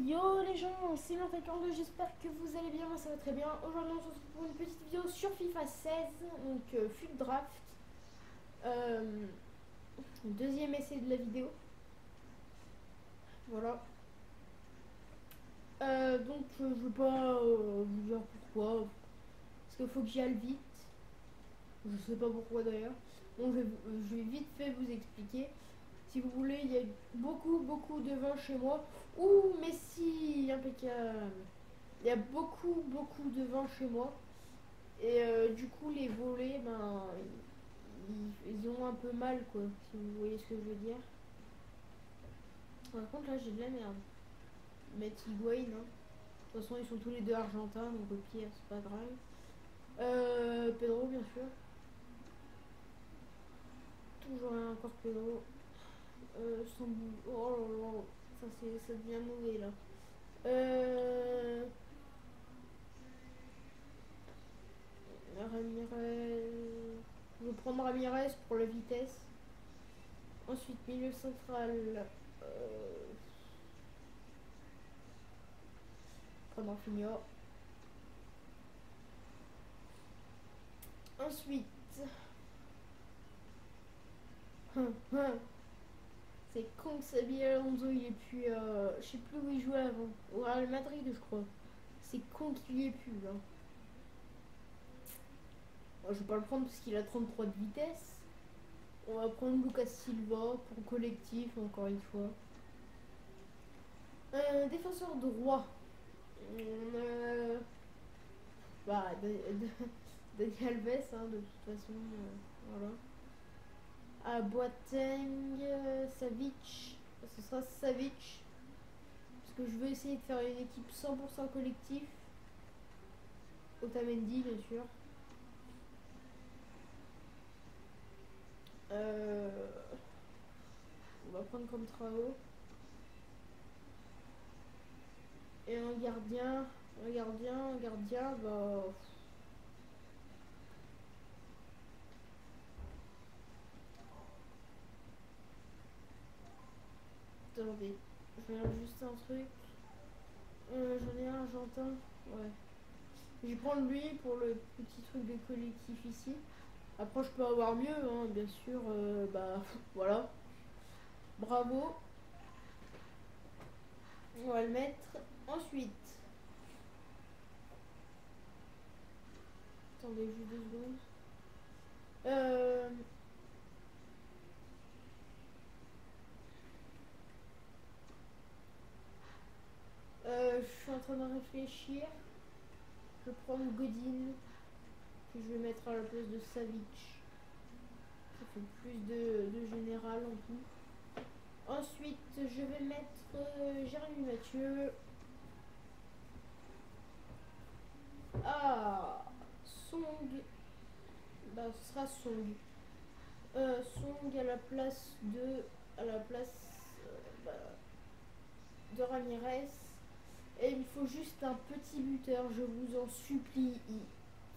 Yo les gens, c'est Martin42, j'espère que vous allez bien, moi ça va très bien. Aujourd'hui on se retrouve pour une petite vidéo sur FIFA 16, donc FUT Draft. Euh, Deuxième essai de la vidéo. Voilà. Donc je vais pas vous dire pourquoi, parce qu'il faut que j'y aille vite. Je sais pas pourquoi d'ailleurs. Bon, je vais vite fait vous expliquer. Si vous voulez, il y a beaucoup de vin chez moi. Ouh, Messi, impeccable. Il y a beaucoup de vin chez moi. Et du coup, les volets, ben, ils ont un peu mal, quoi. Si vous voyez ce que je veux dire. Par contre, là, j'ai de la merde. Mettre Higuain, hein. De toute façon, ils sont tous les deux argentins, donc au pire, c'est pas grave. Pedro, bien sûr. Toujours encore Pedro. Sambou. Oh là là. Ça devient mauvais, là. Ramirez. Je vais prendre Ramirez pour la vitesse. Ensuite, milieu central. Euh, Prendre Rafinha. Ensuite. C'est con que Xabi Alonso il est plus. Je sais plus où il jouait avant. Au Real Madrid, je crois. C'est con qu'il y ait plus. Hein. Moi, je vais pas le prendre parce qu'il a 33 de vitesse. On va prendre Lucas Silva pour collectif, encore une fois. Défenseur droit. On a. Bah, Dani Alves, hein, de toute façon. Voilà. À Boateng, Savic. Ce sera Savic. Parce que je veux essayer de faire une équipe 100% collectif. Otamendi, bien sûr. Euh, on va prendre comme Trao. Et un gardien, bah. Attendez, je regarde juste un truc. J'en ai un argentin. Ouais. Je vais prendre lui pour le petit truc de collectif ici. Après, je peux avoir mieux, hein, bien sûr. Bah, voilà. Bravo. On va le mettre. Ensuite. Attendez juste 2 secondes. Euh, je suis en train de réfléchir. Je vais prendre Godin. Que je vais mettre à la place de Savic. Ça fait plus de général en tout. Ensuite, je vais mettre Jérémy Mathieu. Ah, Song. Bah, ce sera Song. Song à la place bah, de Ramirez. Et il me faut juste un petit buteur, je vous en supplie.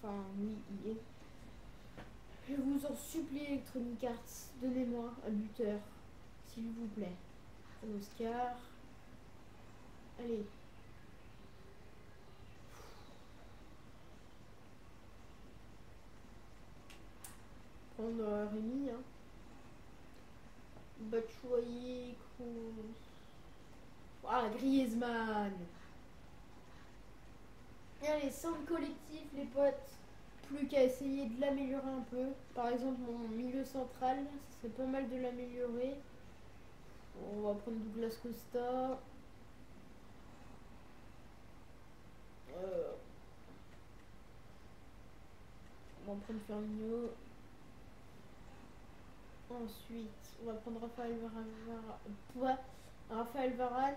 Enfin, oui, il est. Je vous en supplie, Electronic Arts, donnez-moi un buteur, s'il vous plaît. Un Oscar. Allez. Prendre Rémi. Hein. Batshuayi, Kroos. Ah, Griezmann. Et allez, centre collectif, les potes. Plus qu'à essayer de l'améliorer un peu. Par exemple, mon milieu central, ça serait pas mal de l'améliorer. On va prendre Douglas Costa. Euh, on va prendre Firmino. Ensuite, on va prendre Raphaël Varane.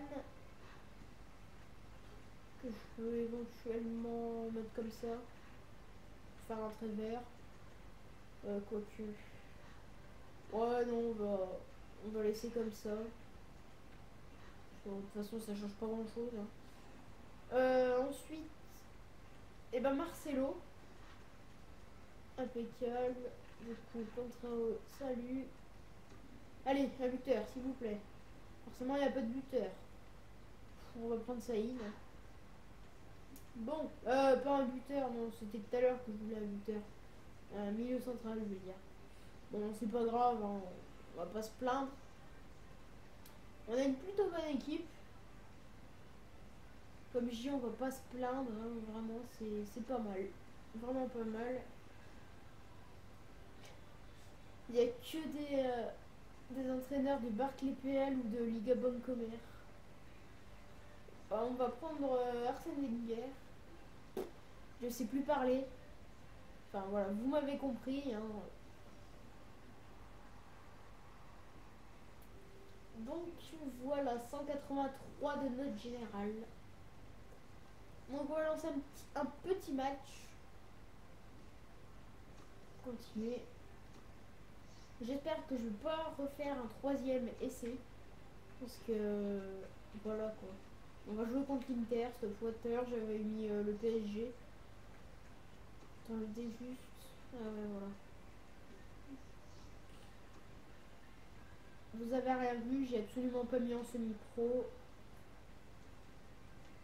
Que je peux éventuellement mettre comme ça. Faire un trait vert. Quoique. Ouais, non, on va laisser comme ça. Bon, de toute façon, ça change pas grand chose. Hein. Ensuite, et ben Marcelo. Impeccable. Du coup, Contrao, salut. Allez, un buteur, s'il vous plaît. Forcément, il n'y a pas de buteur. On va prendre Saïd. Bon, pas un buteur, non, c'était tout à l'heure que je voulais un buteur. Un milieu central, je veux dire. Bon, c'est pas grave, hein, on va pas se plaindre. On a une plutôt bonne équipe. Comme je dis, on va pas se plaindre, hein, vraiment, c'est pas mal. Vraiment pas mal. Il n'y a que des entraîneurs de Barclay PL ou de Liga Boncomer. On va prendre Arsène Wenger. Je sais plus parler. Enfin voilà, vous m'avez compris. Hein. Donc voilà, 183 de note générale. Donc on va lancer un petit match. Continuer. J'espère que je ne vais pas refaire un troisième essai. Parce que voilà quoi. On va jouer contre l'Inter cette fois. Tout à l'heure j'avais mis le PSG. Attends, le dé juste. Ah ouais, voilà. Vous avez rien vu, j'ai absolument pas mis en semi-pro.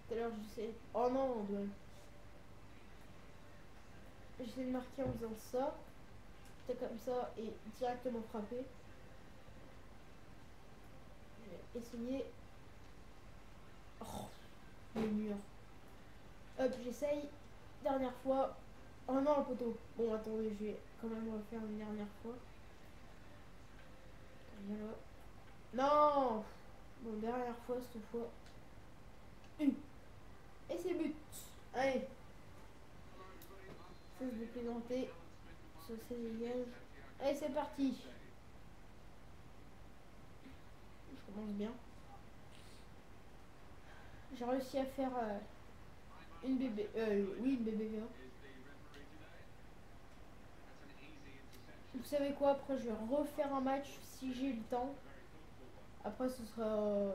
Tout à l'heure je sais. Oh non, on doit. J'essaie de marquer en faisant ça. C'est comme ça et directement frapper. Je vais essayer. Oh, le mur. Hop, j'essaye. Dernière fois. Oh non, le poteau. Bon, attendez, je vais quand même refaire une dernière fois. Viens là. Non. Bon, dernière fois, cette fois. Une. Et c'est but. Allez. Ça, je vais plaisanter. Ça, c'est dégage. Allez, c'est parti. Je commence bien. J'ai réussi à faire une bébé. Oui, une bébé V1. Vous savez quoi, après je vais refaire un match si j'ai le temps. Après ce sera...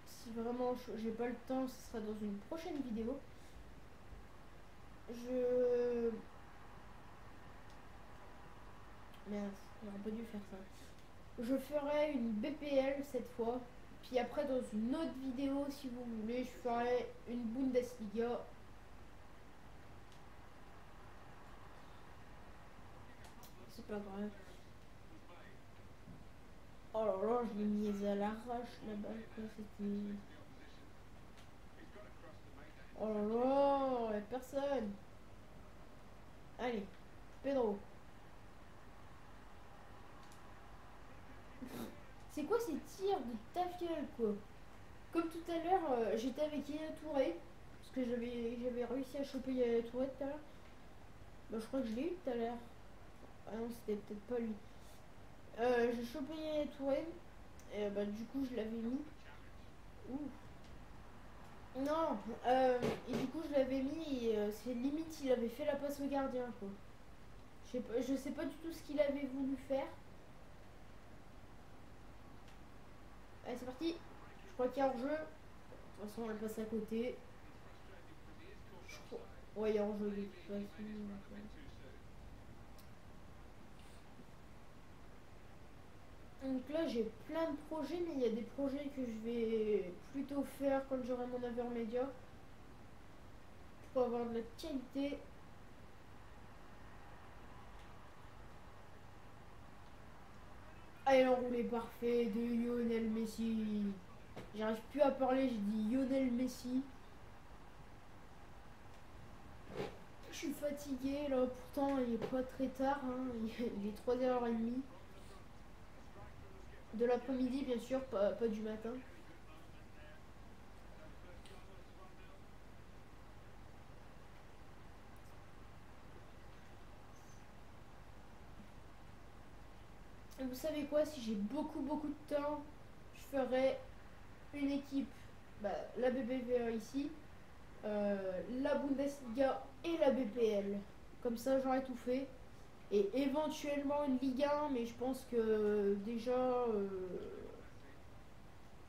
si vraiment j'ai pas le temps, ce sera dans une prochaine vidéo. Merde, j'aurais pas dû faire ça. Je ferai une BPL cette fois. Puis après dans une autre vidéo si vous voulez, je ferai une Bundesliga. C'est pas grave. Oh là là, je l'ai mise à l'arrache là-bas. C'était... Oh là là, y'a personne. Allez, Pedro. C'est quoi ces tirs de ta gueule, quoi? Comme tout à l'heure, j'étais avec Yaya Touré. Parce que j'avais réussi à choper Yaya Touré tout à l'heure. Bah, je crois que je l'ai eu tout à l'heure. Ah non, c'était peut-être pas lui. J'ai chopé Yaya Touré. Et bah, du coup, je l'avais mis. Ouh. Non, et du coup, je l'avais mis. Et c'est limite, il avait fait la passe au gardien, quoi. Je sais pas du tout ce qu'il avait voulu faire. Allez, c'est parti. Je crois qu'il y a hors-jeu. De toute façon, elle passe à côté. Je crois... Ouais, il y a hors-jeu de toute façon. Donc là, j'ai plein de projets, mais il y a des projets que je vais plutôt faire quand j'aurai mon Avermedia. Pour avoir de la qualité. Allez, l'enroulé parfait de Lionel Messi. J'arrive plus à parler, j'ai dit Lionel Messi. Je suis fatigué là, pourtant il est pas très tard, hein. Il est 3h30. De l'après-midi, bien sûr, pas du matin. Et vous savez quoi, si j'ai beaucoup de temps, je ferai une équipe, bah, la BBVA ici, la Bundesliga et la BPL. Comme ça, j'aurai tout fait. Et éventuellement une Ligue 1, mais je pense que déjà,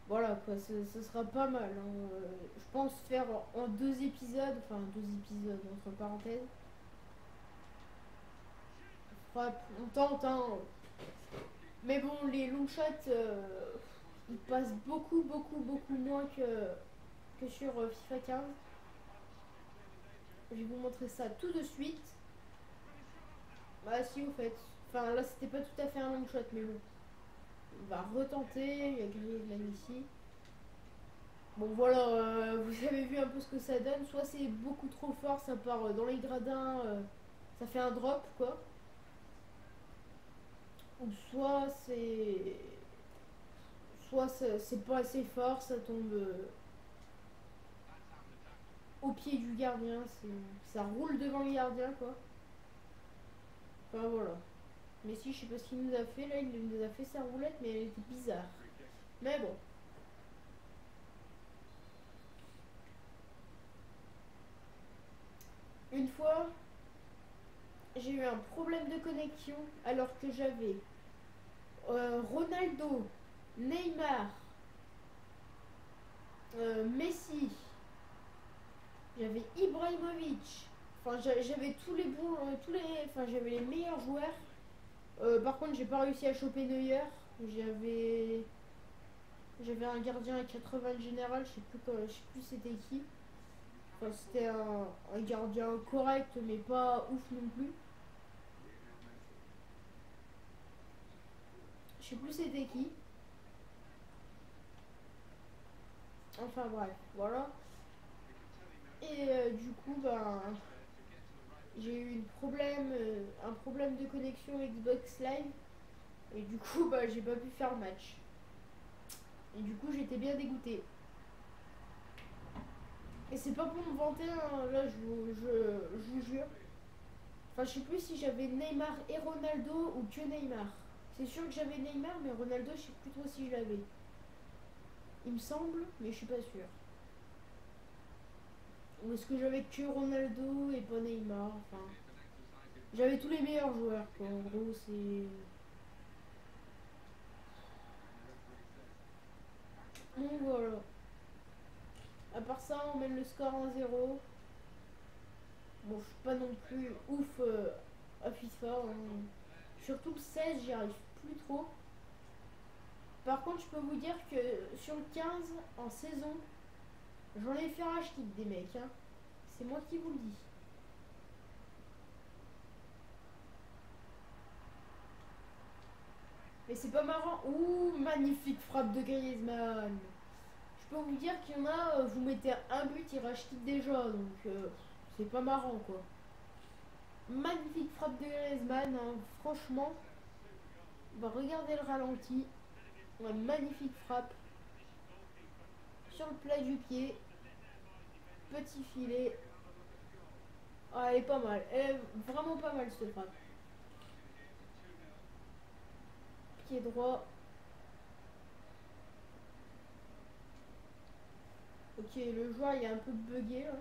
voilà quoi, ce sera pas mal. Hein. Je pense faire en 2 épisodes, enfin 2 épisodes entre parenthèses. On tente, hein. Mais bon, les long shots, ils passent beaucoup moins que que sur FIFA 15. Je vais vous montrer ça tout de suite. Bah si, au fait. Enfin là c'était pas tout à fait un long shot, mais bon. On va retenter. Il y a Griezmann ici. Bon voilà, vous avez vu un peu ce que ça donne. Soit c'est beaucoup trop fort, ça part dans les gradins, ça fait un drop quoi. Ou soit c'est pas assez fort, ça tombe au pied du gardien. Ça roule devant le gardien quoi. Enfin voilà. Mais si, je sais pas ce qu'il nous a fait là, il nous a fait sa roulette, mais elle était bizarre. Mais bon. Une fois, j'ai eu un problème de connexion alors que j'avais Ronaldo, Neymar, Messi, j'avais Ibrahimovic. Enfin, j'avais tous les bons, enfin j'avais les meilleurs joueurs. Par contre, j'ai pas réussi à choper Neuer. J'avais, j'avais un gardien à 80 de général. Je sais plus c'était qui. Enfin, c'était un gardien correct, mais pas ouf non plus. Je sais plus c'était qui. Enfin bref, voilà. Et du coup, ben, j'ai eu un problème de connexion Xbox Live. Et du coup, bah, j'ai pas pu faire le match. Et du coup, j'étais bien dégoûté. Et c'est pas pour me vanter, hein, là, je vous jure. Enfin, je sais plus si j'avais Neymar et Ronaldo ou que Neymar. C'est sûr que j'avais Neymar, mais Ronaldo, je sais plus trop si je l'avais. Il me semble, mais je suis pas sûre. Ou est-ce que j'avais que Ronaldo et pas Neymar? Enfin, j'avais tous les meilleurs joueurs, quoi. En gros, c'est. Donc voilà. À part ça, on mène le score 1-0. Bon, je suis pas non plus ouf à FIFA, hein. Surtout le 16, j'y arrive plus trop. Par contre, je peux vous dire que sur le 15, en saison, j'en ai fait un kick des mecs, hein. C'est moi qui vous le dis. Mais c'est pas marrant. Ouh, magnifique frappe de Griezmann. Je peux vous dire qu'il y en a, vous mettez un but, il rage déjà, donc c'est pas marrant quoi. Magnifique frappe de Griezmann, hein. Franchement, on va regarder le ralenti. Ouais, magnifique frappe sur le plat du pied, petit filet. Ah, elle est pas mal, elle est vraiment pas mal cette frappe. Pied droit. Ok, le joueur il est un peu bugué là,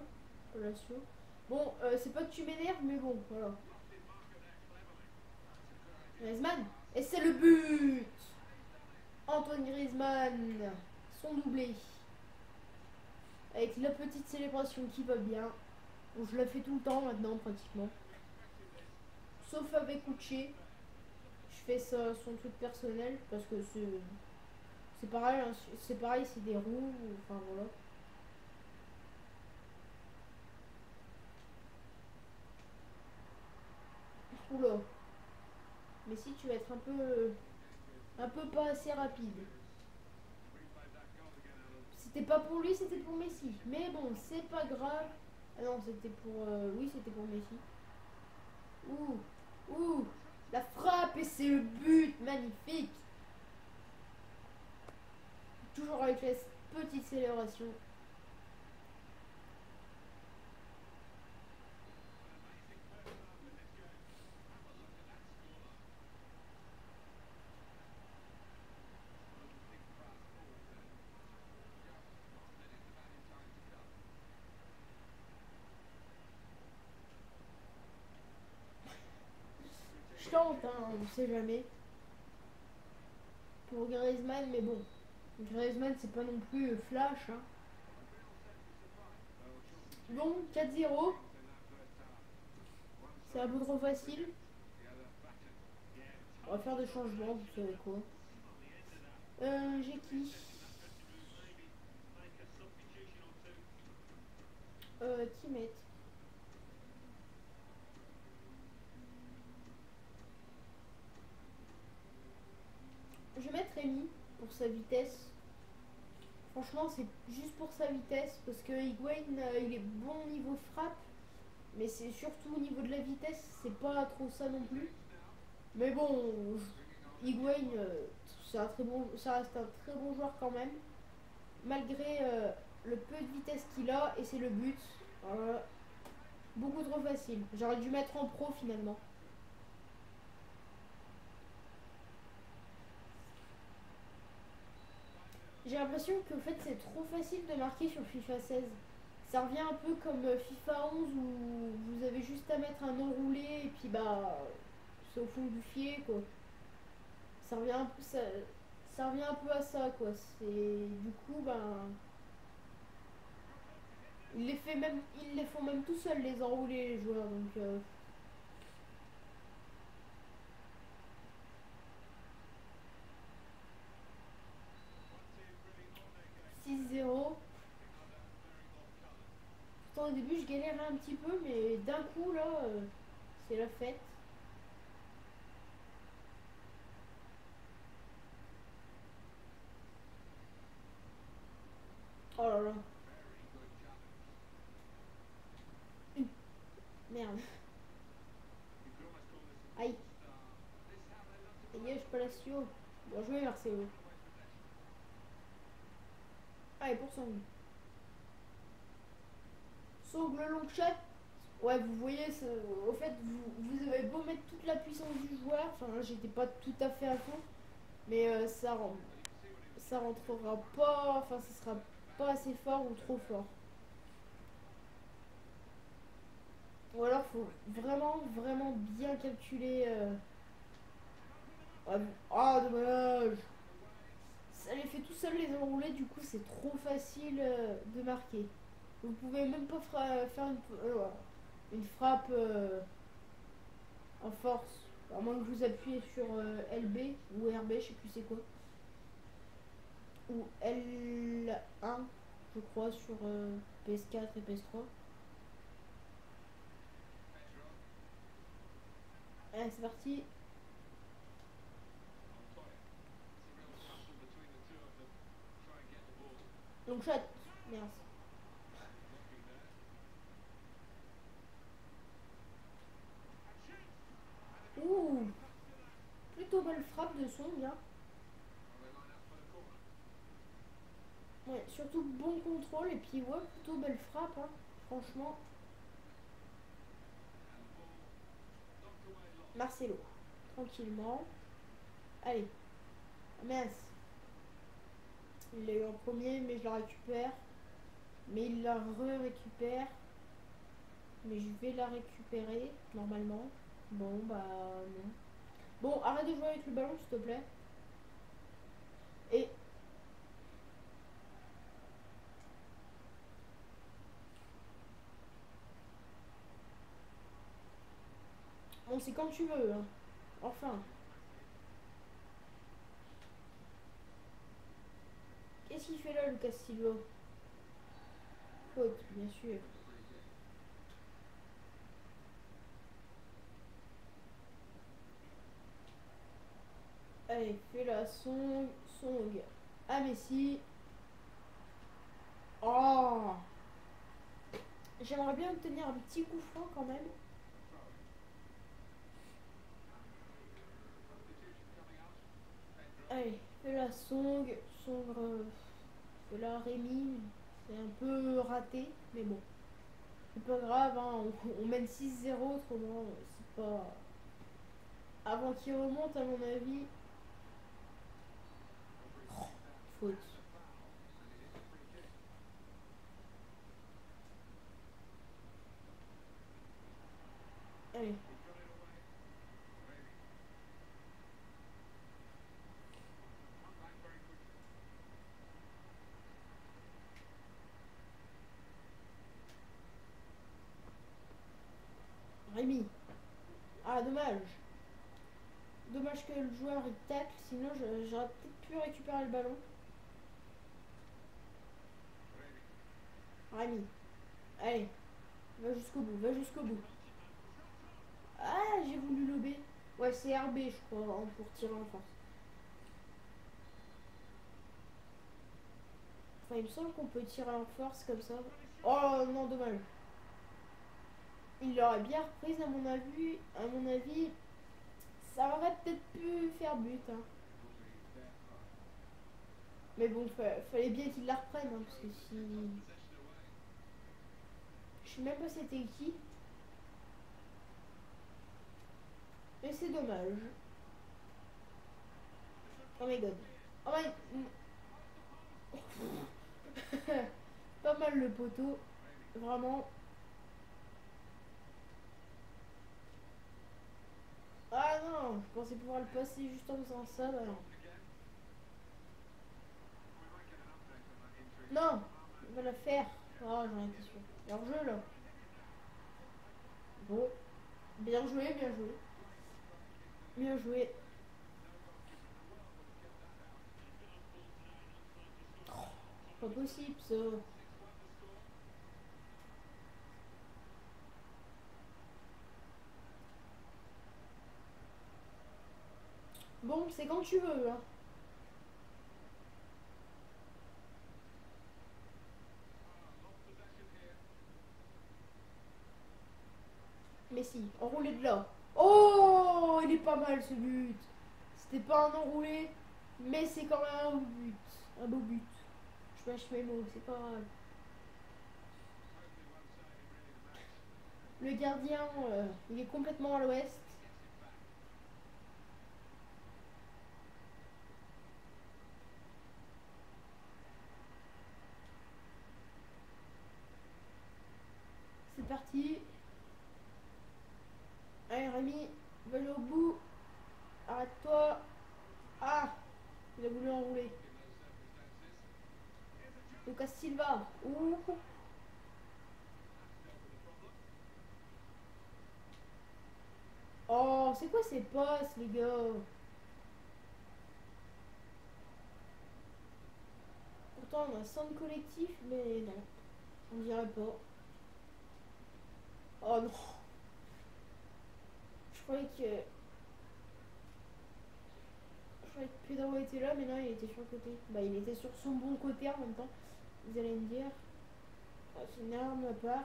relation. Bon, c'est pas que tu m'énerves, mais bon, voilà. Griezmann, et c'est le but. Antoine Griezmann, son doublé. Avec la petite célébration qui va bien. Bon, je la fais tout le temps maintenant pratiquement. Sauf avec Uche. Je fais ça son truc personnel parce que c'est pareil, hein, c'est pareil, c'est des roues, enfin voilà. Oula. Mais si tu vas être un peu pas assez rapide. C'était pas pour lui, c'était pour Messi. Mais bon, c'est pas grave. Ah non, c'était pour. Oui, c'était pour Messi. Ouh, ouh, la frappe et c'est le but, magnifique. Toujours avec la petite célébration. Je tente, hein, on ne sait jamais. Pour Griezmann, mais bon. Griezmann, c'est pas non plus flash, hein. Bon, 4-0. C'est un peu trop facile. On va faire des changements, vous savez quoi. J'ai qui? qui mettent. Je vais mettre Rémi pour sa vitesse. Franchement, c'est juste pour sa vitesse parce que Higuain, il est bon au niveau frappe, mais c'est surtout au niveau de la vitesse, c'est pas trop ça non plus. Mais bon, Higuain, ça reste un très bon joueur quand même, malgré le peu de vitesse qu'il a, et c'est le but. Voilà. Beaucoup trop facile. J'aurais dû mettre en pro finalement. J'ai l'impression que en fait c'est trop facile de marquer sur FIFA 16. Ça revient un peu comme FIFA 11 où vous avez juste à mettre un enroulé et puis bah c'est au fond du filet quoi. Ça revient un peu, ça revient un peu à ça quoi. C'est du coup ben ils les font même tout seuls les enroulés les joueurs donc 6-0. Pourtant au début je galérais un petit peu mais d'un coup là c'est la fête. Oh là là. Merde. Aïe. Dégage Palacio. Bien joué Marcelo. Allez pour son Sangle long shot. Ouais, vous voyez, au fait, vous avez beau mettre toute la puissance du joueur. Enfin, là, j'étais pas tout à fait à fond. Mais ça rentrera pas. Enfin, ce sera pas assez fort ou trop fort. Ou alors, faut vraiment, vraiment bien calculer. Ouais, ah, dommage. Ça les fait tout seul les enroulés. Du coup, c'est trop facile de marquer. Vous pouvez même pas faire une frappe en force. À moins que vous appuyez sur LB ou RB, je sais plus c'est quoi. Ou L1, je crois, sur PS4 et PS3. Allez, c'est parti. Long shot. Merde. Ouh, plutôt belle frappe de son, bien. Ouais, surtout bon contrôle et puis ouais, plutôt belle frappe, hein. Franchement. Marcelo, tranquillement. Allez, mince. Il l'a eu en premier, mais je la récupère. Mais il la récupère. Mais je vais la récupérer, normalement. Bon, bah non. Bon, arrête de jouer avec le ballon, s'il te plaît. Et bon, c'est quand tu veux, hein. Enfin. Qu'est-ce qu'il fait là, Lucas Silva? Faute, bien sûr. Allez, fais la song. Ah, Messi. Oh! J'aimerais bien obtenir un petit coup franc quand même. Allez, fais la fais la Rémi. C'est un peu raté, mais bon. C'est pas grave, hein. On mène 6-0, autrement, c'est pas. Avant qu'il remonte, à mon avis, faute. Allez, Rémi. Ah, dommage. Dommage que le joueur il tacle, sinon j'aurais peut-être pu récupérer le ballon. Rémi. Allez. Va jusqu'au bout, va jusqu'au bout. Ah, j'ai voulu lober. Ouais, c'est RB, je crois, hein, pour tirer en force. Enfin, il me semble qu'on peut tirer en force comme ça. Oh non, dommage. Il l'aurait bien reprise à mon avis. À mon avis, ça aurait peut-être pu faire but. Hein. Mais bon, fallait bien qu'il la reprenne, hein, parce que si... Je sais même pas c'était qui. Et c'est dommage. Oh my god. Oh my... Pas mal le poteau. Vraiment. Ah non, je pensais pouvoir le passer juste en faisant ça. Bah non. Non, il va la faire. Oh, j'en étais sûr. Alors jeu là. Bon. Bien joué, bien joué. Bien joué. Pas possible ça. Bon, c'est quand tu veux. Hein. Mais si, enroulé de là. Oh, il est pas mal ce but. C'était pas un enroulé, mais c'est quand même un beau but. Un beau but. Je mâche mes mots, c'est pas grave. Le gardien, il est complètement à l'ouest. C'est parti. Allez Rémi, va aller au bout. Arrête-toi. Ah, il a voulu enrouler. Lucas Silva. Ouh. Oh, c'est quoi ces passes, les gars? Pourtant, on a 5 collectifs, mais non. On dirait pas. Oh non. Je croyais que... Je croyais que Pedro était là, mais non, il était sur le côté. Bah, il était sur son bon côté en même temps. Vous allez me dire. Oh, c'est une erreur de ma part.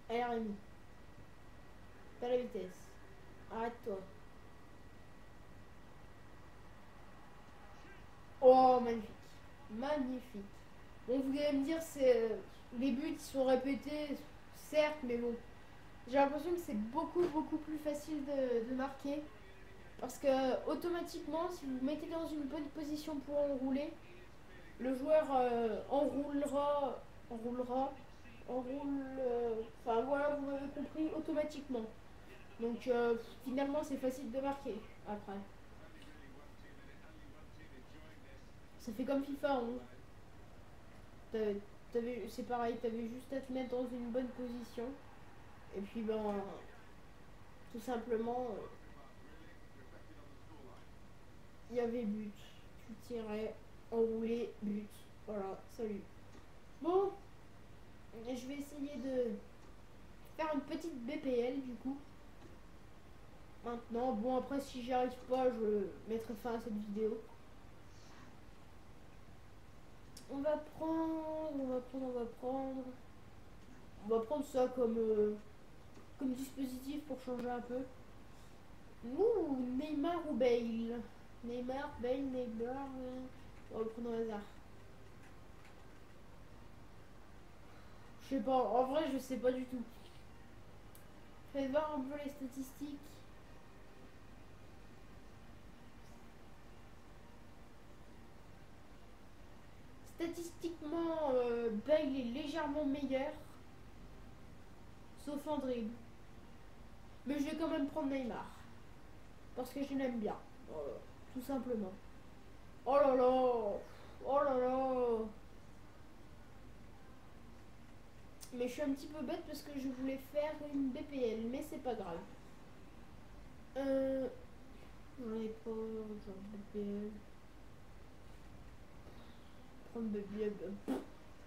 Allez, Rémi. T'as la vitesse. Arrête-toi. Oh, magnifique. Magnifique. Bon, vous allez me dire, c'est les buts ils sont répétés, certes, mais bon. J'ai l'impression que c'est beaucoup, beaucoup plus facile de marquer. Parce que automatiquement, si vous vous mettez dans une bonne position pour enrouler, le joueur enroule, enfin voilà, vous m'avez compris, automatiquement. Donc finalement, c'est facile de marquer après. Ça fait comme FIFA 11. C'est pareil, t'avais juste à te mettre dans une bonne position. Et puis ben, tout simplement, il y avait but. Tu tirais, enroulé, but. Voilà, salut. Bon, je vais essayer de faire une petite BPL du coup. Maintenant, bon après si j'y arrive pas, je mettrai fin à cette vidéo. On va prendre ça comme dispositif pour changer un peu. Ouh, Neymar ou Bale. Neymar, Bale, Neymar. On va le prendre au hasard. Je sais pas, en vrai je sais pas du tout. Faites voir un peu les statistiques. Statistiquement, Bale est légèrement meilleur, sauf en dribble. Mais je vais quand même prendre Neymar. Parce que je l'aime bien. Voilà, tout simplement. Oh là là. Oh là là. Mais je suis un petit peu bête parce que je voulais faire une BPL, mais c'est pas grave. J'en ai pas, genre BPL. prendre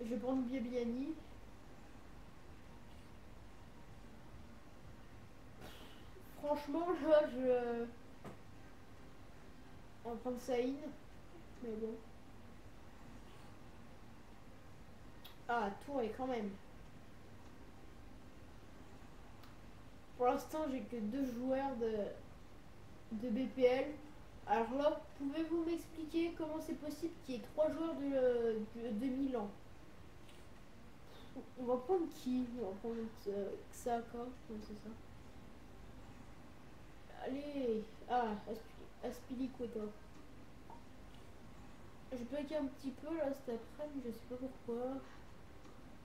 je vais prendre Biabiani. Franchement, là, on va prendre Saïd. Mais bon. Ah, Touré quand même. Pour l'instant, j'ai que 2 joueurs de BPL. Alors là, pouvez-vous m'expliquer comment c'est possible qu'il y ait 3 joueurs de Milan? On va prendre qui? On va prendre Xhaka, comme c'est ça. Allez, ah, Aspilicueta. Je bug un petit peu là cet après-midi, je sais pas pourquoi.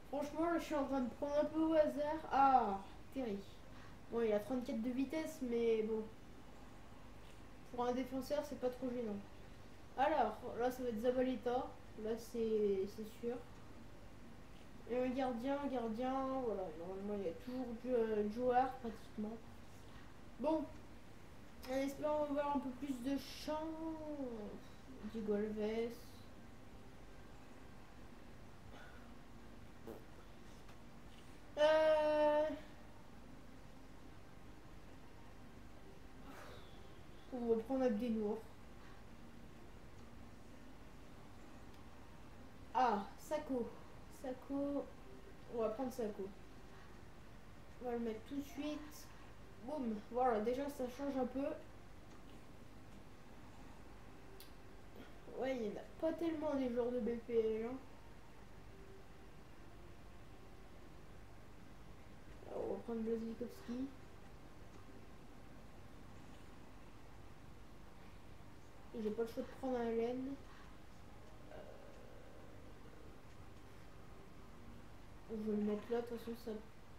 Franchement, là, je suis en train de prendre un peu au hasard. Ah, Terry. Bon, il a 34 de vitesse, mais bon. Pour un défenseur, c'est pas trop gênant. Alors, là, ça va être Zabaleta. Là, c'est sûr. Et un gardien, voilà. Normalement, il y a toujours du joueur, pratiquement. Bon, en espérant avoir un peu plus de chance. Diego Alves. Euh... On va prendre Abdenour. Ah, Sako. Sako. On va prendre Sako. On va le mettre tout de suite. Boum. Voilà, déjà ça change un peu. Ouais, il n'y en a pas tellement des joueurs de BPL. Hein. Alors, on va prendre Blazikowski. J'ai pas le choix de prendre un laine. Je vais le mettre là, de toute façon ça n'a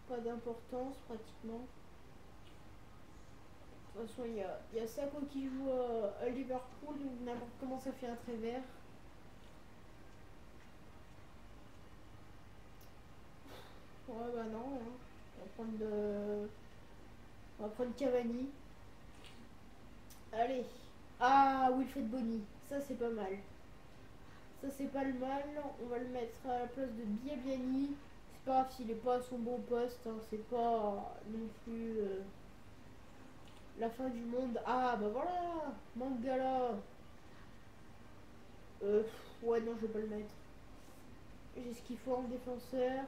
pas d'importance pratiquement. De toute façon il y a Sako qui joue à Liverpool, donc n'importe comment ça fait un trait vert. Ouais bah non, hein. On va prendre Cavani. Allez. Ah, Wilfried Bony, ça c'est pas mal. Ça c'est pas le mal, on va le mettre à la place de Biabiani. C'est pas grave s'il est pas à son bon poste, hein. C'est pas non plus la fin du monde. Ah bah voilà, Mangala. Ouais non je vais pas le mettre. J'ai ce qu'il faut en défenseur.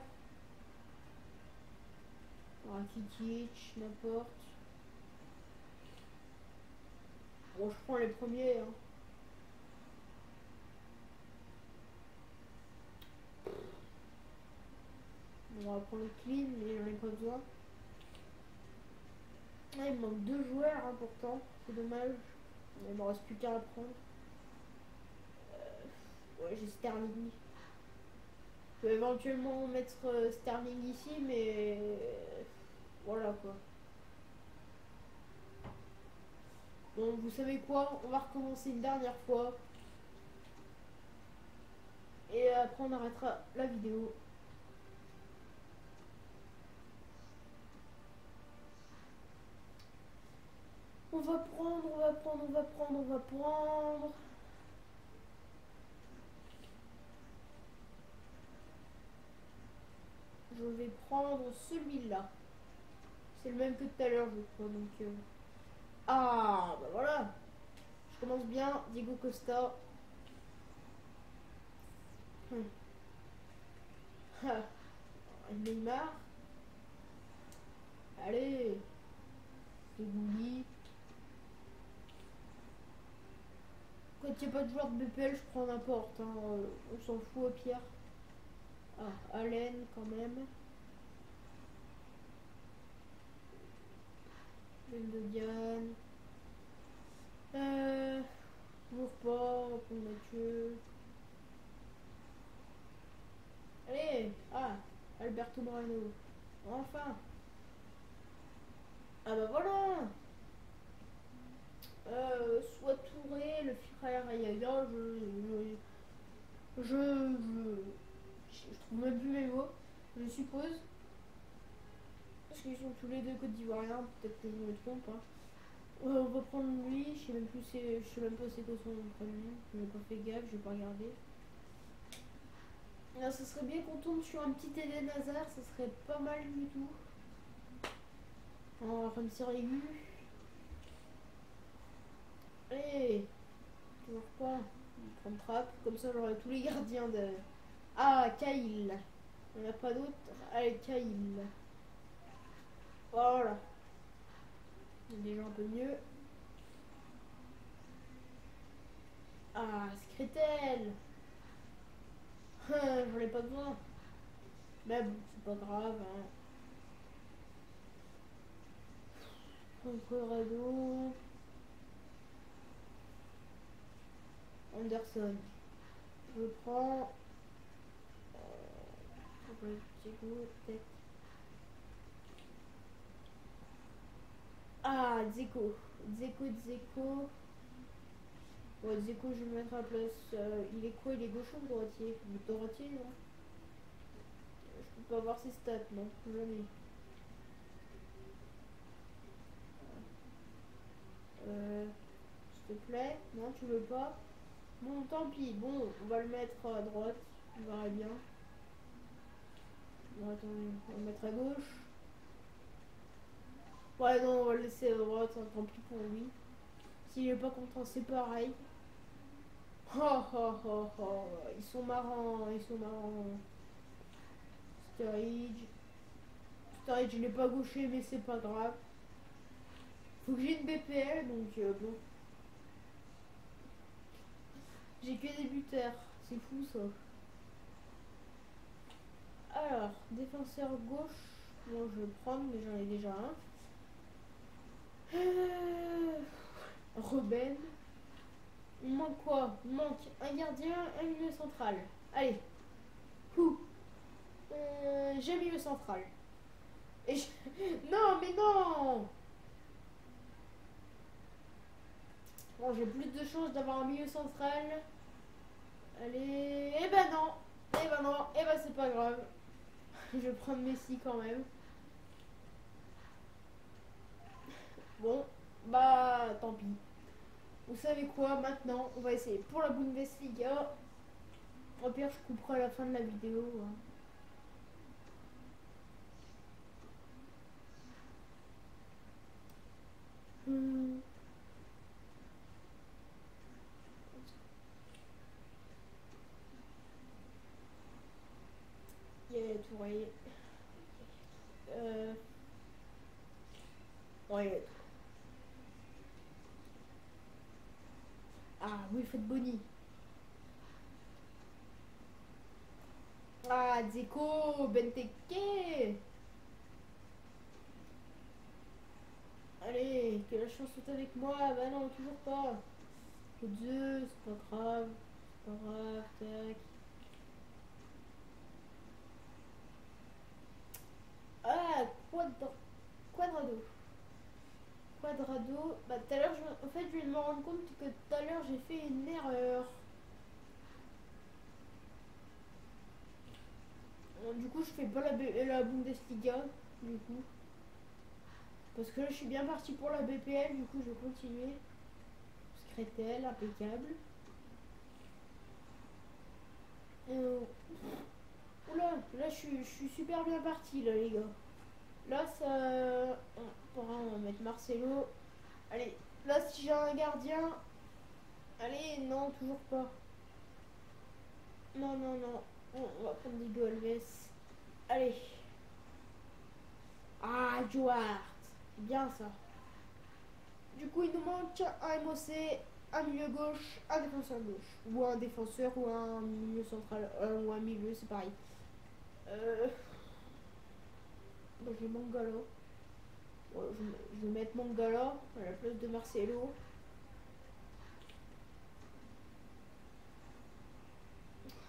Rakitic, n'importe. Bon je prends les premiers hein. On va prendre le clean mais j'en ai pas besoin. Ah, il me manque 2 joueurs importants, c'est dommage. Il me reste plus qu'à prendre. Ouais, j'ai Sterling. Je peux éventuellement mettre Sterling ici, mais voilà quoi. Bon, vous savez quoi? On va recommencer une dernière fois. Et après, on arrêtera la vidéo. On va prendre, on va prendre, on va prendre, on va prendre. Je vais prendre celui-là. C'est le même que tout à l'heure, je crois. Donc, ah, bah voilà. Je commence bien. Diego Costa. Ah, Neymar. Allez. Gouli. Quand il n'y a pas de joueur de BPL, je prends n'importe. Hein. On s'en fout au pire. Ah, Allen quand même. Diane. Toujours pas, on va prendre Mathieu. Allez, ah, Alberto Moreno. Enfin. Ah bah voilà. Soit Touré, le frère Ayaga, je trouve même plus mes mots, je suppose. Parce qu'ils sont tous les deux Côte d'Ivoiriens, peut-être que je me trompe. Hein. On va prendre lui, je sais même pas c'est quoi son prénom, je n'ai pas fait gaffe, je vais pas regarder. Là, ça serait bien qu'on tombe sur un petit Eden Hazard, ça serait pas mal du tout. On va comme ça aigu. Allez, toujours pas. On prend trappe, comme ça j'aurai tous les gardiens de. Ah, Kyle. Il n'y en a pas d'autre. Allez, Kyle. Voilà. Il est déjà un peu mieux. Ah, Skritel. J'en ai pas besoin. Mais bon, c'est pas grave. Hein. Colorado. Anderson. Je prends. Diego, peut-être. Ah, Dzeko. Dzeko. Ouais, Dzeko, je vais le mettre à la place. Il est quoi? Il est gaucher ou droitier? Il est droitier, non? Je peux pas voir ses stats, non? Jamais. S'il te plaît. Non, tu veux pas? Bon, tant pis. Bon, on va le mettre à droite. On verra bien. Bon, attends, on va le mettre à gauche. Ouais, non, on va le laisser à droite. Hein, tant pis pour lui. S'il est pas content, c'est pareil. Oh, oh, oh, oh. Ils sont marrants. Sturridge. Sturridge, il est pas gaucher, mais c'est pas grave. Faut que j'ai une BPL, donc bon. J'ai que des buteurs. C'est fou ça. Alors, défenseur gauche. Bon, je vais le prendre, mais j'en ai déjà un. Robben. Il manque quoi? Il manque un gardien, un milieu central. Allez. Ouh. J'ai milieu central. Et je... Non, mais non. Bon, j'ai plus de chances d'avoir un milieu central. Allez. Eh ben non. Eh ben non. Eh ben c'est pas grave. Je vais prendre Messi quand même. Bon. Bah, tant pis. Vous savez quoi, maintenant, on va essayer pour la Bundesliga. Au pire, je couperai à la fin de la vidéo. Hein. Hmm. Yeah, Touré. Euh... Ouais. Ah, Wilfred Bony. Ah, Dzeko, Benteke. Allez, que la chance soit avec moi. Bah non, toujours pas. Que Dieu, c'est pas grave. C'est pas grave, tac. Ah, Quadrado. Quadrado. Bah tout à l'heure, en fait, je viens de me rendre compte que tout à l'heure, j'ai fait une erreur. Du coup, je fais pas la Bundesliga, du coup. Parce que là, je suis bien parti pour la BPL, du coup, je vais continuer. Secrétel, impeccable. Oula, là, je suis super bien parti, là, les gars. Là, ça... on va mettre Marcelo. Allez, là, si j'ai un gardien... Allez, non, toujours pas. Non, non, non. On va prendre Diego Alves. Allez. Ah, Duarte. Bien, ça. Du coup, il nous manque un MOC, un milieu gauche, un défenseur gauche. Ou un défenseur ou un milieu central. Ou un milieu, c'est pareil. Donc j'ai Mangala. Ouais, je vais mettre Mangala à la place de Marcelo.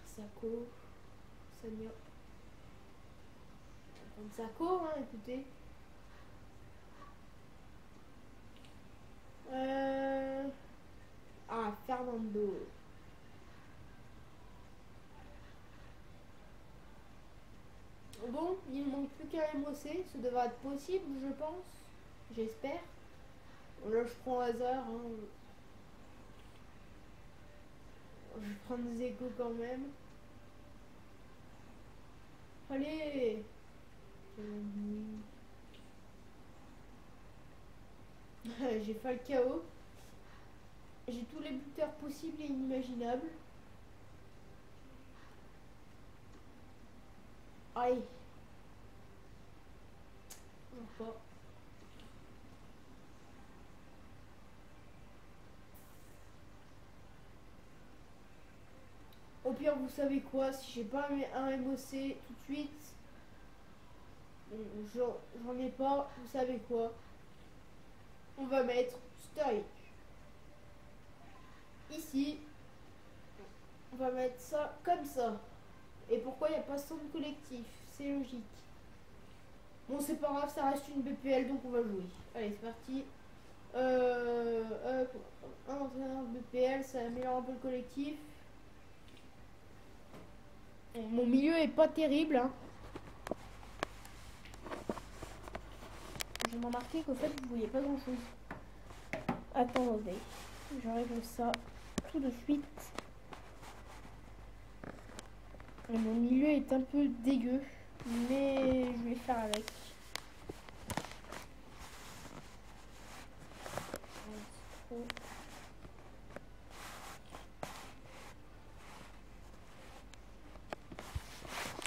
Sako. Sanya. On va prendre Sako, hein, écoutez. Ah, Fernando. Bon, il ne manque plus qu'un MOC. Ça devrait être possible, je pense. J'espère. Bon, là, je prends au hasard. Hein. Je vais prendre Zeko quand même. Allez. J'ai fait le chaos. J'ai tous les buteurs possibles et inimaginables. Aïe. Non, pas. Au pire, vous savez quoi, si j'ai pas un MOC tout de suite, j'en ai pas, vous savez quoi, on va mettre Story. Ici, on va mettre ça comme ça. Et pourquoi il n'y a pas son collectif? C'est logique. Bon, c'est pas grave, ça reste une BPL, donc on va jouer. Allez, c'est parti. Un entraîneur BPL, ça améliore un peu le collectif. Bon, mon milieu est pas terrible, hein. J'ai remarqué qu'au fait, vous voyez pas grand chose. Attendez, je règle ça tout de suite. Et mon milieu est un peu dégueu, mais je vais faire avec.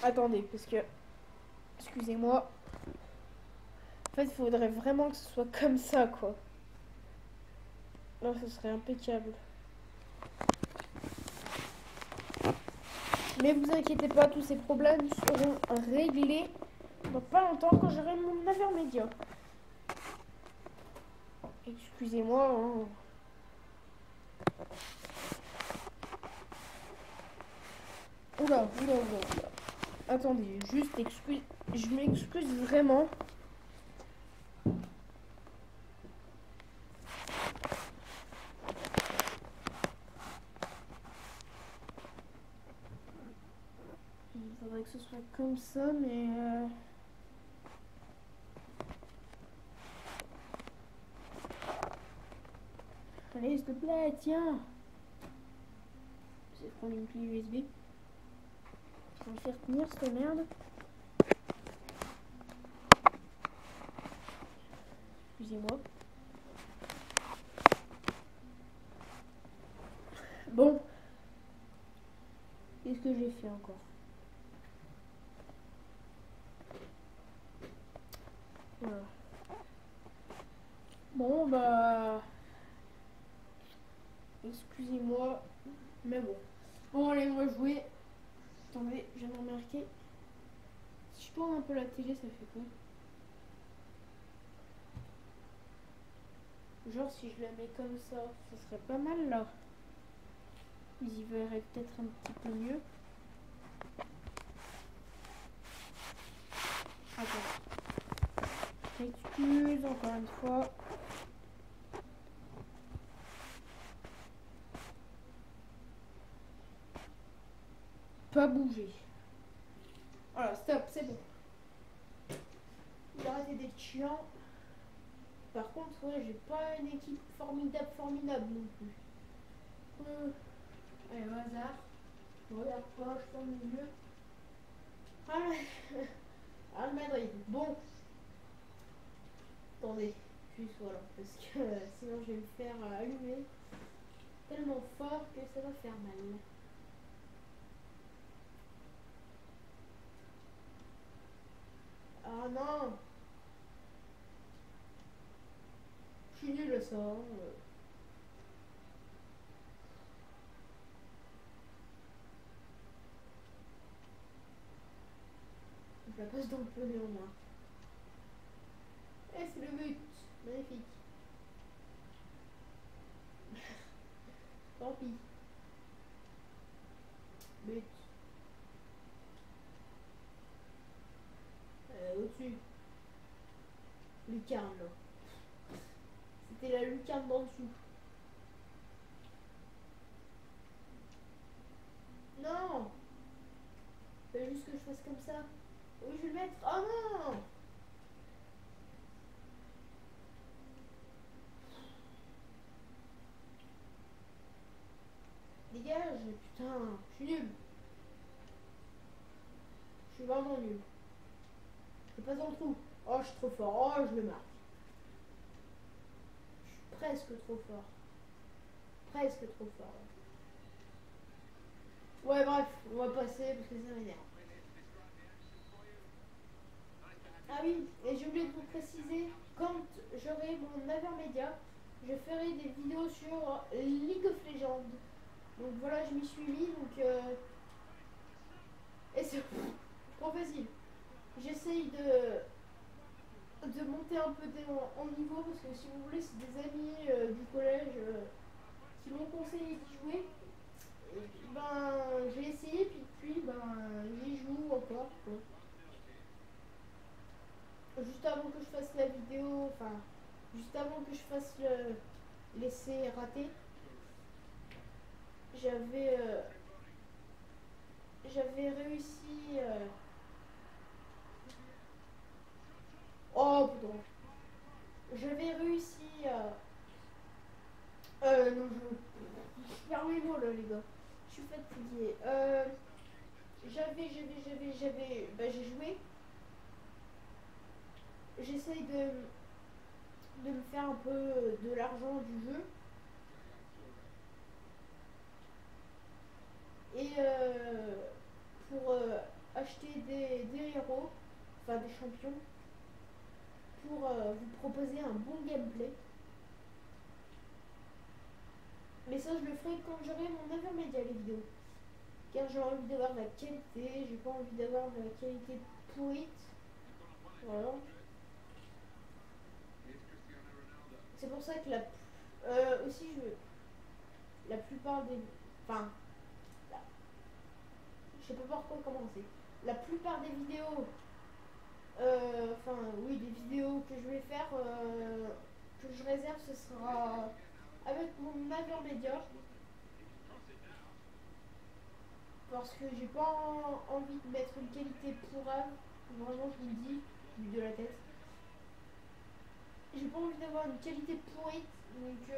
Attendez, parce que, excusez-moi, en fait, il faudrait vraiment que ce soit comme ça, quoi. Là, ce serait impeccable. Mais vous inquiétez pas, tous ces problèmes seront réglés dans pas longtemps quand j'aurai mon Avermedia. Excusez-moi. Hein. Oula. Attendez, juste excuse. Je m'excuse vraiment. Il faudrait que ce soit comme ça, mais... Allez, s'il te plaît, tiens. Je vais prendre une clé USB. Je vais faire tenir cette merde. Excusez-moi. Bon. Qu'est-ce que j'ai fait encore? Voilà. Bon, bah... Excusez-moi. Mais bon. Bon, allez, on va jouer. Attendez, je viens de remarquer. Si je tourne un peu la télé, ça fait quoi? Genre, si je la mets comme ça serait pas mal, là. Vous y verrez peut-être un petit peu mieux. Attends. Excuse, encore une fois. Pas bouger. Voilà, stop, c'est bon. Il a arrêté d'être chiant. Par contre, ouais, j'ai pas une équipe formidable non plus. Allez, au hasard. Je regarde pas, je tourne les yeux. Ah, Madrid. Bon. Attendez, juste voilà, parce que sinon je vais me faire allumer tellement fort que ça va faire mal. Ah non, je suis nulle à ça. Je la passe dans le peu néanmoins. Et c'est le but. Magnifique. Tant pis. But. Au-dessus. Lucarne là. C'était la lucarne d'en dessous. Non. Fallait juste que je fasse comme ça. Oui, je vais le mettre. Oh non. Dégage, putain, je suis nul. Je suis vraiment nul. Je passe dans le trou. Oh, je suis trop fort. Oh, je le marque. Je suis presque trop fort. Presque trop fort. Ouais, bref, on va passer parce que ça m'énerve. Ah oui, et j'ai oublié de vous préciser, quand j'aurai mon Avermedia, je ferai des vidéos sur League of Legends. Donc voilà, je m'y suis mis, donc et c'est trop facile. J'essaye de monter un peu en niveau parce que si vous voulez, c'est des amis du collège qui m'ont conseillé d'y jouer. Et puis ben j'ai essayé, puis ben j'y joue encore. Quoi. Juste avant que je fasse la vidéo, enfin juste avant que je fasse l'essai raté, j'avais j'avais réussi. Oh putain, j'avais réussi. Non, je perds mes mots là, les gars. Je suis fatiguée. J'avais. Bah, j'ai joué. J'essaye de me faire un peu de l'argent du jeu. Et pour acheter des héros, enfin des champions, pour vous proposer un bon gameplay. Mais ça, je le ferai quand j'aurai mon intermédiaire les vidéos. Car j'ai envie d'avoir de la qualité, j'ai pas envie d'avoir de la qualité pourrite. Voilà. C'est pour ça que aussi, la plupart des. Enfin, la- je sais pas par quoi commencer. La plupart des vidéos. Enfin, oui, des vidéos que je vais faire, que je réserve, ce sera avec mon intermédiaire. Parce que j'ai pas envie de mettre une qualité pourrave. Vraiment, je vous le dis, de la tête. J'ai pas envie d'avoir une qualité pourrite. Donc,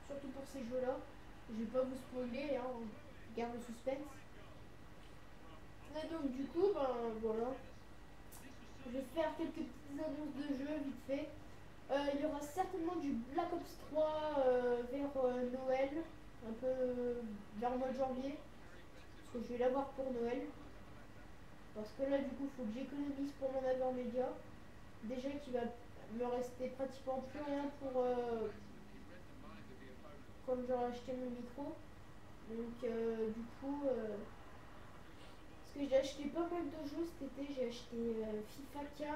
surtout pour ces jeux-là. Je vais pas vous spoiler, hein, on garde le suspense. Et donc, du coup, ben voilà. Je vais faire quelques petites annonces de jeux vite fait. Il y aura certainement du Black Ops 3 vers Noël, un peu vers le mois de janvier. Parce que je vais l'avoir pour Noël. Parce que là, du coup, il faut que j'économise pour mon Avermedia. Déjà qu'il va me rester pratiquement plus rien pour comme j'aurai acheté mon micro. Donc, du coup, parce que j'ai acheté pas mal de jeux cet été. J'ai acheté FIFA 15,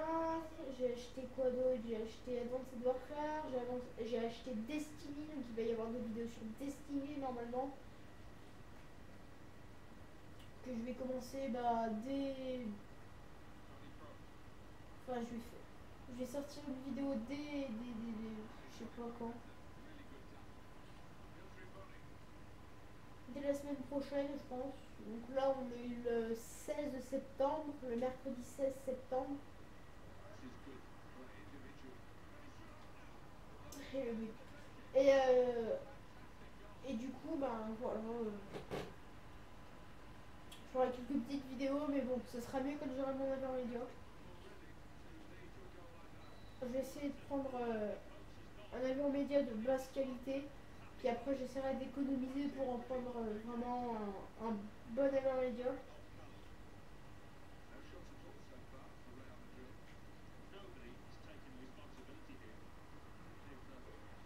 j'ai acheté quoi d'autre? J'ai acheté Advanced Warfare, j'ai acheté Destiny. Donc, il va y avoir des vidéos sur Destiny normalement. Que je vais commencer bah, dès. Enfin, je vais sortir une vidéo je sais pas quand. Dès la semaine prochaine, je pense. Donc là, on a eu le 16 septembre, le mercredi 16 septembre. Et, oui. et, euh, et du coup, ben voilà. Je ferai quelques petites vidéos, mais bon, ce sera mieux quand j'aurai mon intermédiaire. Je vais essayer de prendre un avion média de basse qualité. Puis après, j'essaierai d'économiser pour en prendre vraiment un bon avion média.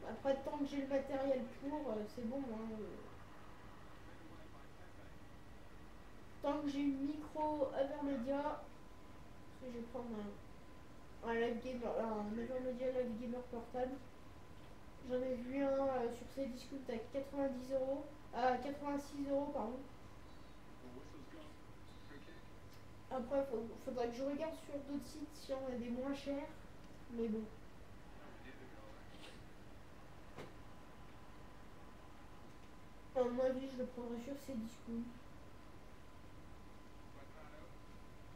Après, tant que j'ai le matériel pour, c'est bon. Hein. Tant que j'ai une micro Avermedia, parce que je vais prendre un live gamer, un Avermedia live gamer portable. J'en ai vu un sur Cdiscount à 90 euros, à 86 euros pardon. Après, faudra que je regarde sur d'autres sites si on a des moins chers. Mais bon. À mon avis, je le prendrai sur Cdiscount.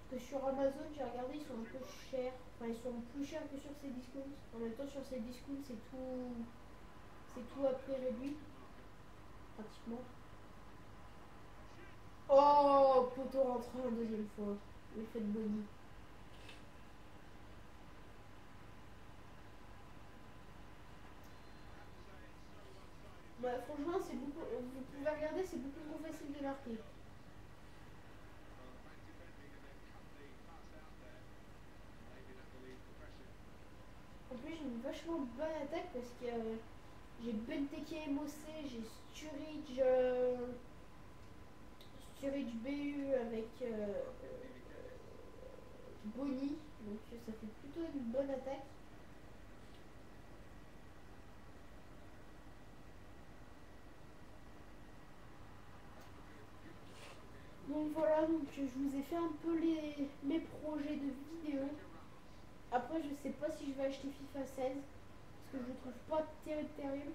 Parce que sur Amazon, j'ai regardé, ils sont un peu chers. Enfin, ils sont plus chers que sur Cdiscount. En même temps, sur Cdiscount, c'est tout à prix réduit, pratiquement. Oh, auto-rentrer en deuxième fois. L'effet de body. Bah, franchement, c'est beaucoup. Vous pouvez regarder, c'est beaucoup trop facile de marquer. En plus, j'ai une vachement bonne attaque parce que j'ai Benteke Mossé, j'ai Sturridge BU avec Boni. Donc ça fait plutôt une bonne attaque. Donc voilà, donc je vous ai fait un peu mes projets de vidéo. Après, je sais pas si je vais acheter FIFA 16 parce que je le trouve pas terrible.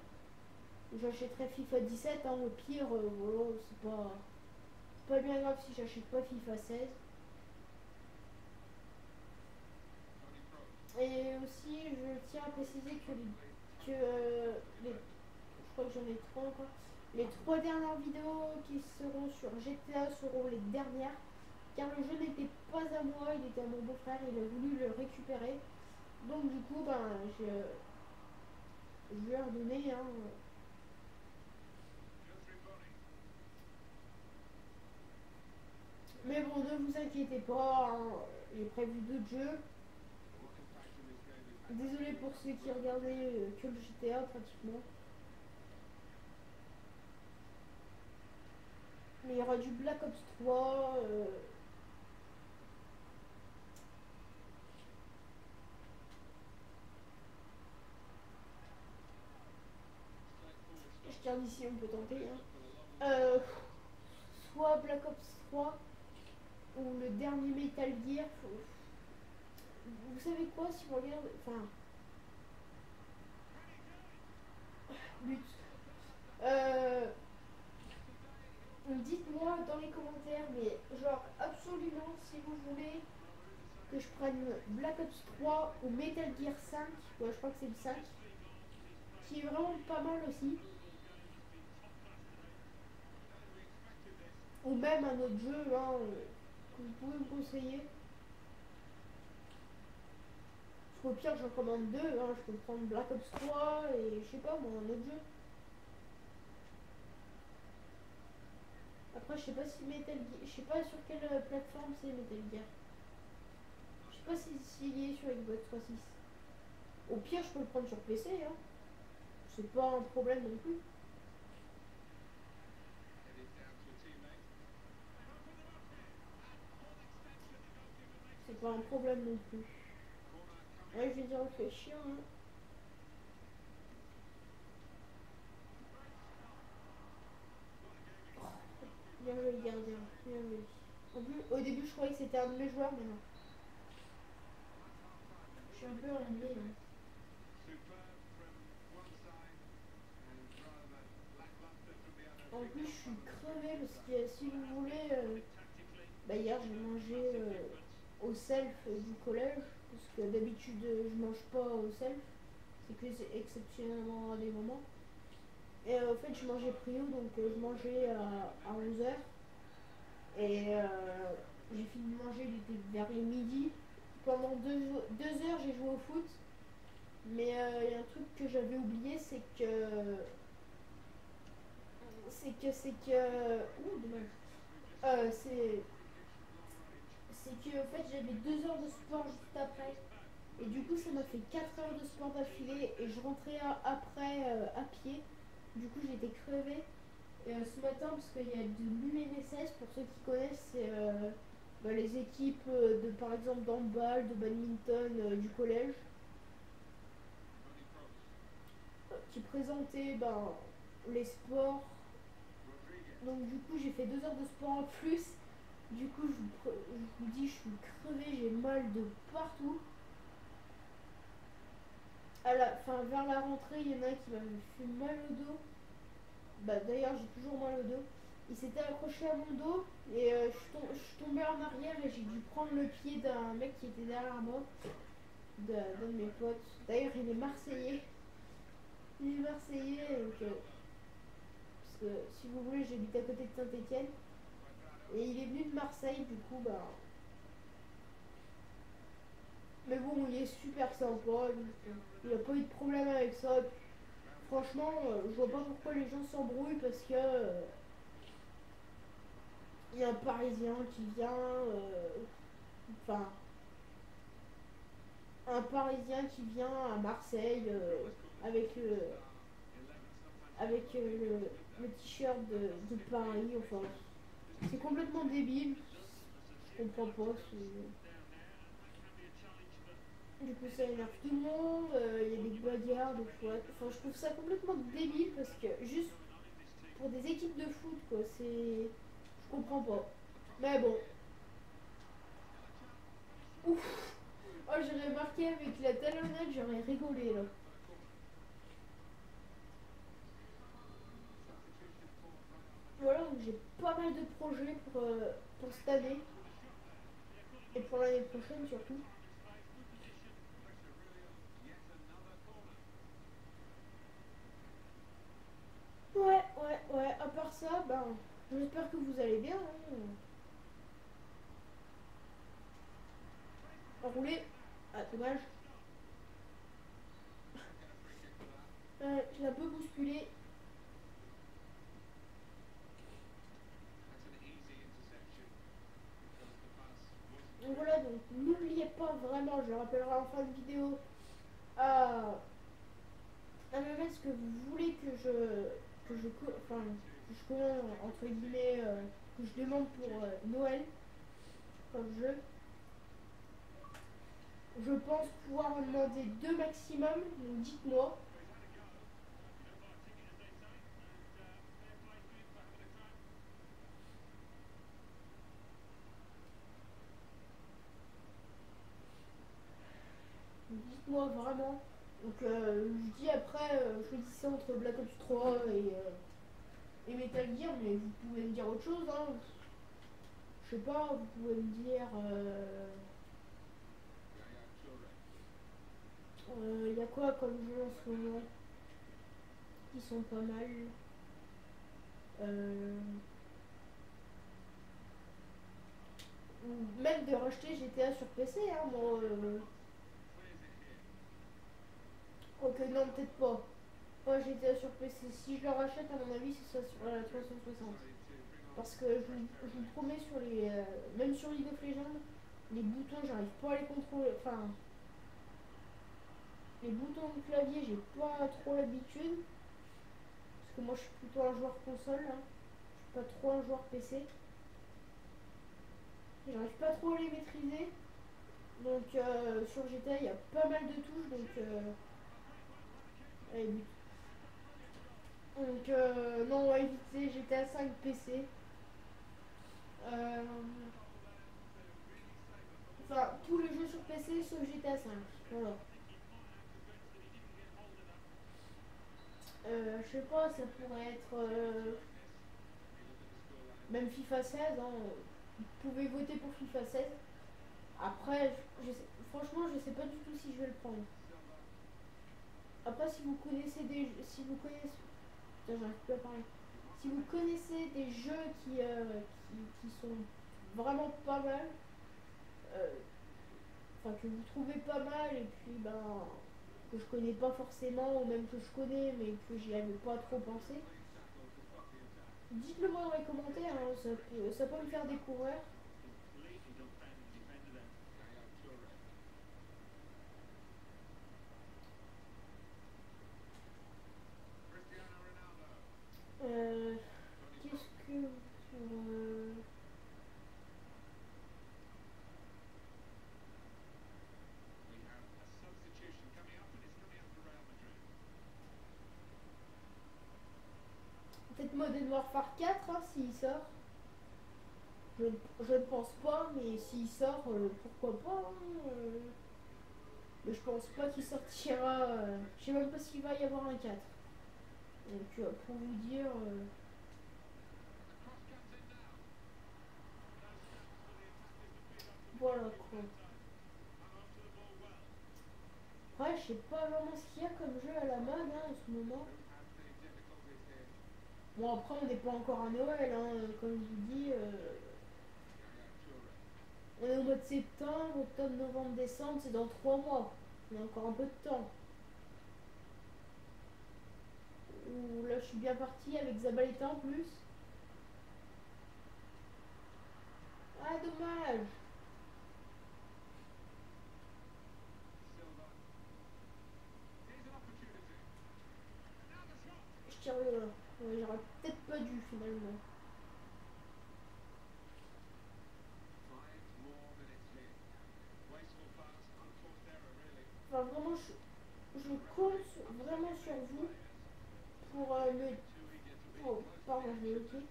J'achèterai FIFA 17, hein, au pire, voilà, c'est pas bien grave si j'achète pas FIFA 16. Et aussi, je tiens à préciser je crois que j'en ai trois encore. Les trois dernières vidéos qui seront sur GTA seront les dernières, car le jeu n'était pas à moi, il était à mon beau-frère, il a voulu le récupérer. Donc du coup, je lui ai redonné. Hein. Mais bon, ne vous inquiétez pas, hein, j'ai prévu d'autres jeux. Désolé pour ceux qui regardaient que le GTA pratiquement. Mais il y aura du Black Ops 3. Je tiens d'ici, on peut tenter. Hein. Soit Black Ops 3 ou le dernier Metal Gear. Vous savez quoi, si vous regardez. Enfin. But. Euh, Dites-moi dans les commentaires, mais genre absolument si vous voulez que je prenne Black Ops 3 ou Metal Gear 5, ouais, je crois que c'est le 5, qui est vraiment pas mal aussi. Ou même un autre jeu hein, que vous pouvez me conseiller. Au pire, j'en commande deux, hein, je peux prendre Black Ops 3 et je sais pas moi, un autre jeu. Après, je sais pas si Metal Gear, je sais pas sur quelle plateforme c'est Metal Gear. Je sais pas s'il est sur Xbox 360. Au pire, je peux le prendre sur PC, hein. C'est pas un problème non plus. C'est pas un problème non plus. Ouais, je vais dire réfléchir. Hein. Bien joué, le gardien. Bien joué. En plus, au début, je croyais que c'était un de mes joueurs, mais non. Je suis un peu ennuyé. Hein. En plus, je suis crevée parce que si vous voulez, hier j'ai mangé au self du collège parce que d'habitude je mange pas au self, c'est que c'est exceptionnellement à des moments. Et en fait, je mangeais prio donc je mangeais à 11h et j'ai fini de manger, il était vers les midi. Pendant 2 heures, j'ai joué au foot. Mais il y a un truc que j'avais oublié, ouh, dommage. C'est que en fait j'avais 2 heures de sport juste après. Et du coup ça m'a fait 4 heures de sport d'affilée et je rentrais après à pied. Du coup j'étais crevée. Et ce matin, parce qu'il y a de l'UNSS, pour ceux qui connaissent, c'est les équipes de par exemple d'handball, de badminton du collège, qui présentaient les sports. Donc du coup j'ai fait 2 heures de sport en plus. Du coup je vous dis je suis crevée, j'ai mal de partout. Vers la rentrée, il y en a un qui m'avait fait mal au dos. D'ailleurs j'ai toujours mal au dos. Il s'était accroché à mon dos et je suis tombée en arrière et j'ai dû prendre le pied d'un mec qui était derrière moi, d'un de mes potes. D'ailleurs il est marseillais. Il est marseillais donc, parce que si vous voulez j'habite à côté de Saint-Etienne. Et il est venu de Marseille, du coup, bah. Mais bon, il est super sympa. Il a pas eu de problème avec ça. Franchement, je vois pas pourquoi les gens s'embrouillent parce que il y a un Parisien qui vient. Enfin, un Parisien qui vient à Marseille avec le t-shirt de Paris. Enfin, c'est complètement débile. Je comprends pas. Du coup, ça énerve tout le monde. Il y a des bagarres, des fois. Enfin, je trouve ça complètement débile parce que juste pour des équipes de foot, quoi, c'est. Je comprends pas. Mais bon, ouf! Oh, j'aurais marqué avec la talonnade, j'aurais rigolé là. Voilà, donc j'ai pas mal de projets pour cette année et pour l'année prochaine surtout. Ouais, ouais, ouais. À part ça, ben, j'espère que vous allez bien. Hein. Enroulé. Ah, dommage. Je l'ai un peu bousculé. Donc voilà, donc n'oubliez pas vraiment, je le rappellerai en fin de vidéo, à, à me mettre ce que vous voulez enfin, que je commande, entre guillemets, que je demande pour Noël comme jeu. Je pense pouvoir en demander deux maximum, donc dites-moi. Dites-moi vraiment. Donc je dis après, je dis ça entre Black Ops 3 et Metal Gear, mais vous pouvez me dire autre chose. Hein. Je sais pas, vous pouvez me dire. Il y a quoi comme jeu en ce moment qui sont pas mal. Euh, Même de racheter GTA sur PC, hein, moi. Quoique non, peut-être pas. Pas GTA sur PC. Si je le rachète, à mon avis, c'est ça sur la 360. Parce que je vous promets, même sur League of Legends, les boutons, j'arrive pas à les contrôler. Enfin, les boutons de clavier, j'ai pas trop l'habitude. Parce que moi, je suis plutôt un joueur console. Hein. Je suis pas trop un joueur PC. J'arrive pas trop à les maîtriser. Donc sur GTA, il y a pas mal de touches. Donc, allez, donc non, on va éviter GTA 5 PC. Euh, Enfin, tous les jeux sur PC sauf GTA 5. Voilà. Je sais pas, ça pourrait être même FIFA 16. Hein. Vous pouvez voter pour FIFA 16. Après, franchement, je sais pas du tout si je vais le prendre. Après, si vous connaissez si vous connaissez, putain, j'arrive plus à parler. Si vous connaissez des jeux qui sont vraiment pas mal, euh, enfin que vous trouvez pas mal et puis ben que je connais pas forcément ou même que je connais mais que j'y avais pas trop pensé, dites-le moi dans les commentaires, hein, ça peut me faire découvrir. Euh, Qu'est-ce que peut-être Modern Warfare 4 hein, s'il sort. Je, je ne pense pas, mais s'il sort, pourquoi pas. Hein, mais je pense pas qu'il sortira. Je sais même pas s'il va y avoir un 4. Donc pour vous dire, voilà quoi. Ouais, je sais pas vraiment ce qu'il y a comme jeu à la mode hein, en ce moment. Bon, après, on n'est pas encore à Noël, hein, comme je vous dis. de septembre, octobre, novembre, décembre, c'est dans 3 mois. On a encore un peu de temps. Ouh, là, je suis bien partie avec Zabaleta en plus. Ah, dommage. Je tire le. Ouais, j'aurais peut-être pas dû finalement. Enfin, vraiment, je compte vraiment sur vous pour me. Pardon, je l'ai bloqué.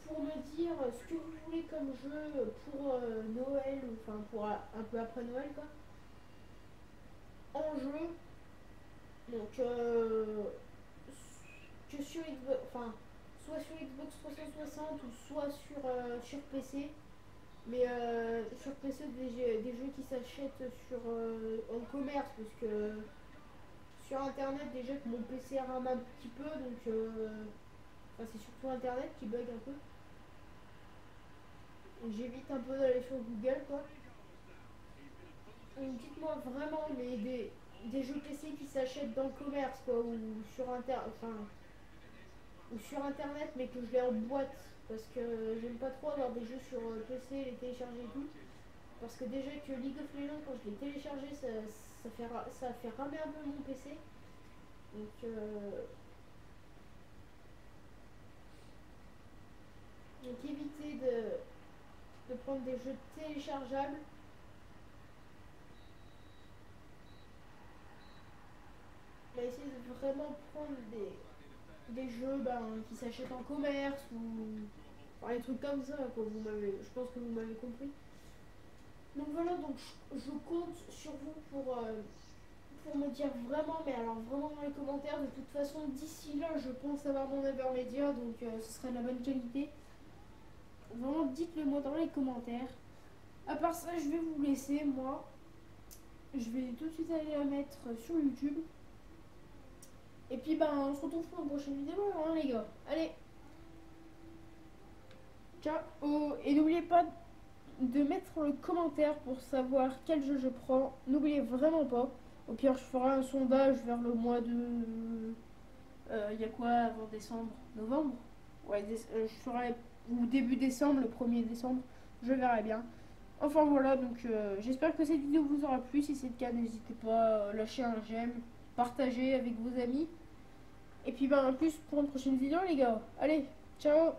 Pour me dire ce que vous voulez comme jeu pour Noël, enfin pour un peu après Noël quoi, en jeu. Donc que sur Xbox, enfin soit sur Xbox 360 ou soit sur PC. Mais sur PC des jeux qui s'achètent en commerce parce que sur internet déjà que mon PC rame un petit peu donc enfin, c'est surtout internet qui bug un peu. J'évite un peu d'aller sur Google quoi. Donc dites-moi vraiment des jeux PC qui s'achètent dans le commerce quoi, ou sur internet mais que je l'ai en boîte parce que j'aime pas trop avoir des jeux sur PC, les télécharger et tout. Parce que déjà que League of Legends quand je l'ai téléchargé ça a fait ramer un peu mon PC. Donc évitez de prendre des jeux téléchargeables. Mais essayez de vraiment prendre des jeux qui s'achètent en commerce ou enfin, des trucs comme ça quoi. Je pense que vous m'avez compris. Donc voilà, donc je compte sur vous pour me dire vraiment, mais alors vraiment dans les commentaires. De toute façon, d'ici là, je pense avoir mon Evermedia, donc ce serait de la bonne qualité. Vraiment, dites-le moi dans les commentaires. À part ça, je vais vous laisser, moi. Je vais tout de suite aller la mettre sur YouTube. Et puis, on se retrouve pour une prochaine vidéo, hein, les gars. Allez, ciao. Oh, et n'oubliez pas de mettre le commentaire pour savoir quel jeu je prends. N'oubliez vraiment pas. Au pire, je ferai un sondage vers le mois de. Il y a quoi avant décembre? Novembre? Ouais, je ferai. Ou début décembre, le 1er décembre. Je verrai bien. Enfin voilà, donc j'espère que cette vidéo vous aura plu. Si c'est le cas, n'hésitez pas à lâcher un j'aime, partager avec vos amis. Et puis en plus pour une prochaine vidéo les gars. Allez, ciao.